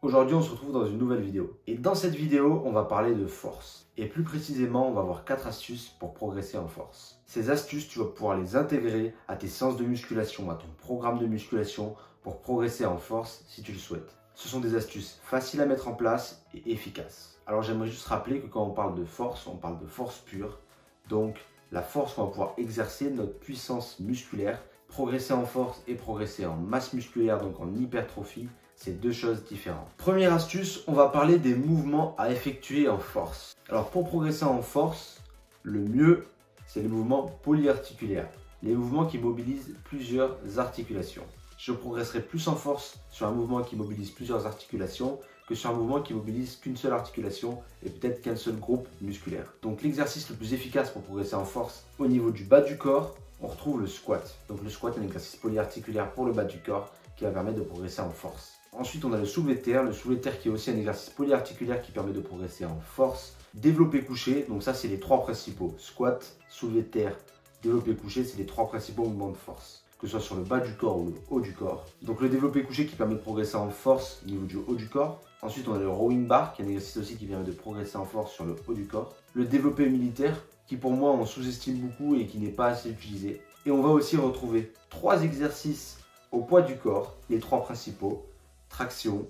Aujourd'hui, on se retrouve dans une nouvelle vidéo. Et dans cette vidéo, on va parler de force. Et plus précisément, on va voir 4 astuces pour progresser en force. Ces astuces, tu vas pouvoir les intégrer à tes séances de musculation, à ton programme de musculation pour progresser en force si tu le souhaites. Ce sont des astuces faciles à mettre en place et efficaces. Alors j'aimerais juste rappeler que quand on parle de force, on parle de force pure. Donc la force qu'on va pouvoir exercer, notre puissance musculaire, progresser en force et progresser en masse musculaire, donc en hypertrophie, c'est deux choses différentes. Première astuce, on va parler des mouvements à effectuer en force. Alors pour progresser en force, le mieux, c'est les mouvements polyarticulaires, les mouvements qui mobilisent plusieurs articulations. Je progresserai plus en force sur un mouvement qui mobilise plusieurs articulations que sur un mouvement qui mobilise qu'une seule articulation et peut-être qu'un seul groupe musculaire. Donc l'exercice le plus efficace pour progresser en force au niveau du bas du corps, on retrouve le squat. Donc le squat est un exercice polyarticulaire pour le bas du corps qui va permettre de progresser en force. Ensuite, on a le soulevé de terre qui est aussi un exercice polyarticulaire qui permet de progresser en force. Développé couché, donc ça c'est les trois principaux. Squat, soulevé de terre, développé couché, c'est les trois principaux mouvements de force, que ce soit sur le bas du corps ou le haut du corps. Donc le développé couché qui permet de progresser en force au niveau du haut du corps. Ensuite, on a le rowing bar, qui est un exercice aussi qui permet de progresser en force sur le haut du corps. Le développé militaire, qui pour moi on sous-estime beaucoup et qui n'est pas assez utilisé. Et on va aussi retrouver trois exercices au poids du corps, les trois principaux. Traction,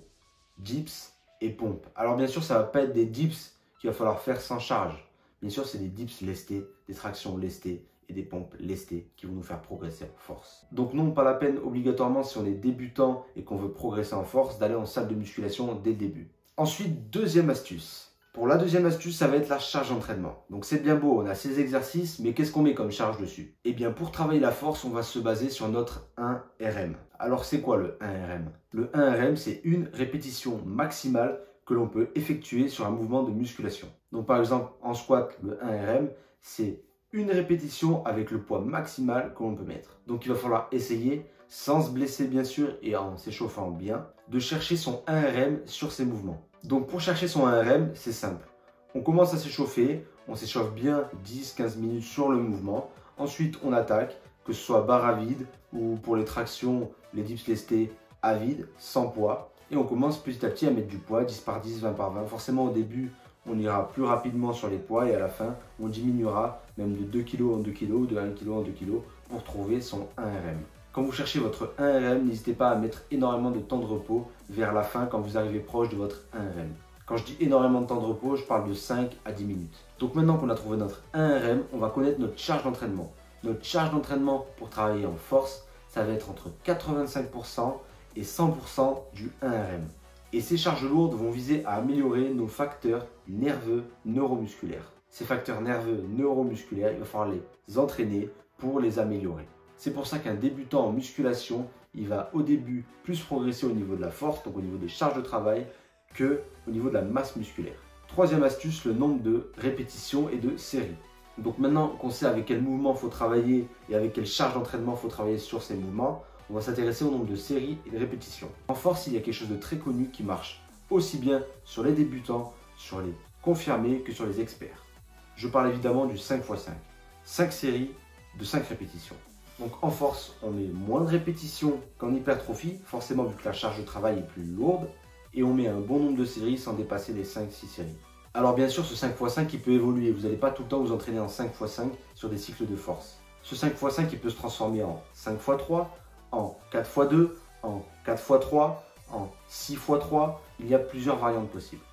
dips et pompe. Alors bien sûr, ça ne va pas être des dips qu'il va falloir faire sans charge. Bien sûr, c'est des dips lestés, des tractions lestées et des pompes lestées qui vont nous faire progresser en force. Donc non, pas la peine obligatoirement si on est débutant et qu'on veut progresser en force d'aller en salle de musculation dès le début. Ensuite, deuxième astuce. Pour la deuxième astuce, ça va être la charge d'entraînement. Donc c'est bien beau, on a ces exercices, mais qu'est-ce qu'on met comme charge dessus? Eh bien pour travailler la force, on va se baser sur notre 1RM. Alors c'est quoi le 1RM? Le 1RM, c'est une répétition maximale que l'on peut effectuer sur un mouvement de musculation. Donc par exemple, en squat, le 1RM, c'est une répétition avec le poids maximal que l'on peut mettre. Donc il va falloir essayer, sans se blesser bien sûr et en s'échauffant bien, de chercher son 1RM sur ces mouvements. Donc pour chercher son 1RM, c'est simple. On commence à s'échauffer, on s'échauffe bien 10-15 minutes sur le mouvement. Ensuite, on attaque, que ce soit barre à vide ou pour les tractions, les dips lestés à vide, sans poids. Et on commence petit à petit à mettre du poids, 10 par 10, 20 par 20. Forcément, au début, on ira plus rapidement sur les poids et à la fin, on diminuera même de 2 kg en 2 kg ou de 1 kg en 2 kg pour trouver son 1RM. Quand vous cherchez votre 1RM, n'hésitez pas à mettre énormément de temps de repos vers la fin quand vous arrivez proche de votre 1RM. Quand je dis énormément de temps de repos, je parle de 5 à 10 minutes. Donc maintenant qu'on a trouvé notre 1RM, on va connaître notre charge d'entraînement. Notre charge d'entraînement pour travailler en force, ça va être entre 85% et 100% du 1RM. Et ces charges lourdes vont viser à améliorer nos facteurs nerveux neuromusculaires. Ces facteurs nerveux neuromusculaires, il va falloir les entraîner pour les améliorer. C'est pour ça qu'un débutant en musculation, il va au début plus progresser au niveau de la force, donc au niveau des charges de travail, que au niveau de la masse musculaire. Troisième astuce, le nombre de répétitions et de séries. Donc maintenant qu'on sait avec quel mouvement il faut travailler et avec quelle charge d'entraînement il faut travailler sur ces mouvements, on va s'intéresser au nombre de séries et de répétitions. En force, il y a quelque chose de très connu qui marche aussi bien sur les débutants, sur les confirmés que sur les experts. Je parle évidemment du 5x5. 5 séries de 5 répétitions. Donc en force, on met moins de répétitions qu'en hypertrophie, forcément vu que la charge de travail est plus lourde, et on met un bon nombre de séries sans dépasser les 5-6 séries. Alors bien sûr, ce 5x5 il peut évoluer, vous n'allez pas tout le temps vous entraîner en 5x5 sur des cycles de force. Ce 5x5 il peut se transformer en 5x3, en 4x2, en 4x3, en 6x3, il y a plusieurs variantes possibles.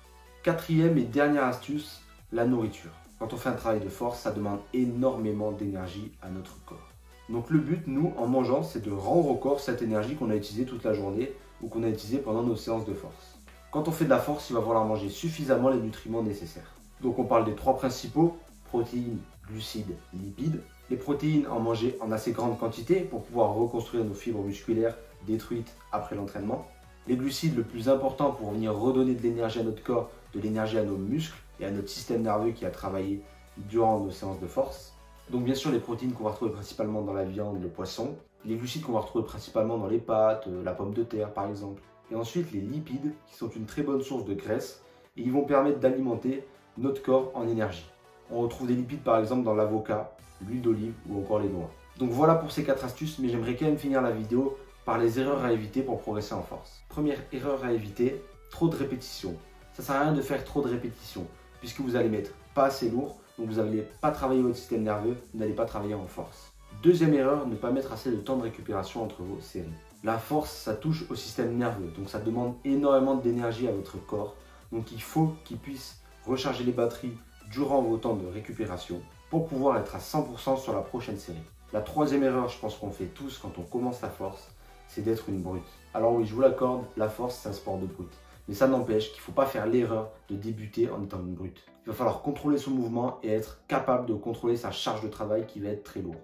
Quatrième et dernière astuce, la nourriture. Quand on fait un travail de force, ça demande énormément d'énergie à notre corps. Donc le but, nous, en mangeant, c'est de rendre au corps cette énergie qu'on a utilisée toute la journée ou qu'on a utilisée pendant nos séances de force. Quand on fait de la force, il va falloir manger suffisamment les nutriments nécessaires. Donc on parle des trois principaux, protéines, glucides, lipides. Les protéines, en manger en assez grande quantité pour pouvoir reconstruire nos fibres musculaires détruites après l'entraînement. Les glucides, le plus important pour venir redonner de l'énergie à notre corps, de l'énergie à nos muscles et à notre système nerveux qui a travaillé durant nos séances de force. Donc bien sûr les protéines qu'on va retrouver principalement dans la viande, le poisson, les glucides qu'on va retrouver principalement dans les pâtes, la pomme de terre par exemple. Et ensuite les lipides qui sont une très bonne source de graisse et ils vont permettre d'alimenter notre corps en énergie. On retrouve des lipides par exemple dans l'avocat, l'huile d'olive ou encore les noix. Donc voilà pour ces 4 astuces, mais j'aimerais quand même finir la vidéo par les erreurs à éviter pour progresser en force. Première erreur à éviter, trop de répétitions. Ça sert à rien de faire trop de répétitions puisque vous allez mettre pas assez lourd, donc vous n'allez pas travailler votre système nerveux, vous n'allez pas travailler en force. Deuxième erreur, ne pas mettre assez de temps de récupération entre vos séries. La force, ça touche au système nerveux, donc ça demande énormément d'énergie à votre corps. Donc il faut qu'il puisse recharger les batteries durant vos temps de récupération pour pouvoir être à 100% sur la prochaine série. La troisième erreur, je pense qu'on fait tous quand on commence la force, c'est d'être une brute. Alors oui, je vous l'accorde, la force c'est un sport de brute. Mais ça n'empêche qu'il ne faut pas faire l'erreur de débuter en étant une brute. Il va falloir contrôler son mouvement et être capable de contrôler sa charge de travail qui va être très lourde.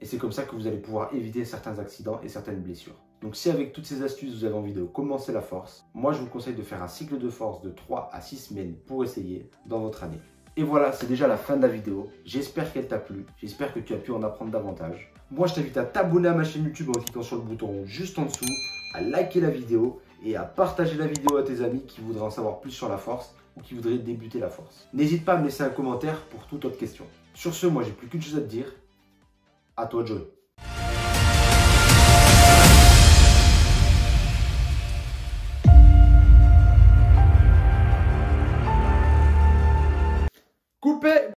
Et c'est comme ça que vous allez pouvoir éviter certains accidents et certaines blessures. Donc si avec toutes ces astuces vous avez envie de commencer la force, moi je vous conseille de faire un cycle de force de 3 à 6 semaines pour essayer dans votre année. Et voilà, c'est déjà la fin de la vidéo. J'espère qu'elle t'a plu, j'espère que tu as pu en apprendre davantage. Moi je t'invite à t'abonner à ma chaîne YouTube en cliquant sur le bouton juste en dessous, à liker la vidéo et à partager la vidéo à tes amis qui voudraient en savoir plus sur la force ou qui voudraient débuter la force. N'hésite pas à me laisser un commentaire pour toute autre question. Sur ce, moi j'ai plus qu'une chose à te dire. À toi de jouer.